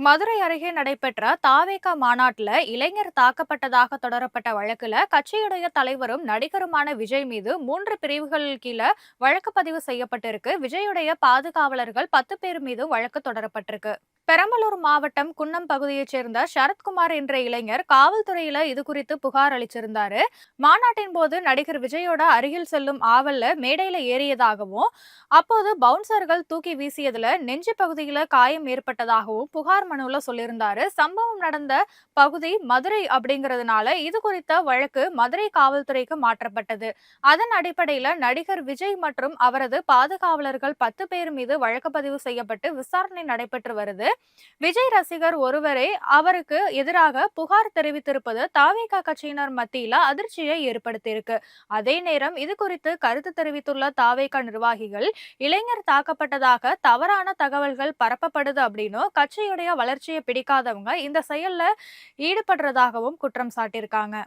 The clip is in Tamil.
மதுரை அருகே நடைபெற்ற தாவேகா மாநாட்டில் இளைஞர் தாக்கப்பட்டதாக தொடரப்பட்ட வழக்குல கட்சியுடைய தலைவரும் நடிகருமான விஜய் மீது 3 பிரிவுகள் கீழே வழக்கு பதிவு செய்யப்பட்டிருக்கு. விஜயுடைய பாதுகாவலர்கள் 10 பேர் மீதும் வழக்கு தொடரப்பட்டிருக்கு. பெரம்பலூர் மாவட்டம் குன்னம் பகுதியைச் சேர்ந்த சரத்குமார் என்ற இளைஞர் காவல்துறையில இது குறித்து புகார் அளிச்சிருந்தாரு. மாநாட்டின் போது நடிகர் விஜயோட அருகில் செல்லும் ஆவல்ல மேடையில ஏறியதாகவும், அப்போது பவுன்சர்கள் தூக்கி வீசியதுல நெஞ்சு பகுதியில காயம் ஏற்பட்டதாகவும் புகார் மனுல சொல்லியிருந்தாரு. சம்பவம் நடந்த பகுதி மதுரை அப்படிங்கறதுனால இது குறித்த வழக்கு மதுரை காவல்துறைக்கு மாற்றப்பட்டது. அதன் அடிப்படையில நடிகர் விஜய் மற்றும் அவரது பாதுகாவலர்கள் 10 பேர் மீது வழக்கு பதிவு செய்யப்பட்டு விசாரணை நடைபெற்று வருது. விஜய் ரசிகர் ஒருவரே அவருக்கு எதிராக புகார் தெரிவித்திருப்பது தாவேகா கட்சியினர் மத்தியில அதிர்ச்சியை ஏற்படுத்தியிருக்கு. அதே நேரம் இது குறித்து கருத்து தெரிவித்துள்ள தாவேகா நிர்வாகிகள், இளைஞர் தாக்கப்பட்டதாக தவறான தகவல்கள் பரப்பப்படுது அப்படின்னும், கட்சியுடைய வளர்ச்சியை பிடிக்காதவங்க இந்த செயல்ல ஈடுபடுறதாகவும் குற்றம் சாட்டியிருக்காங்க.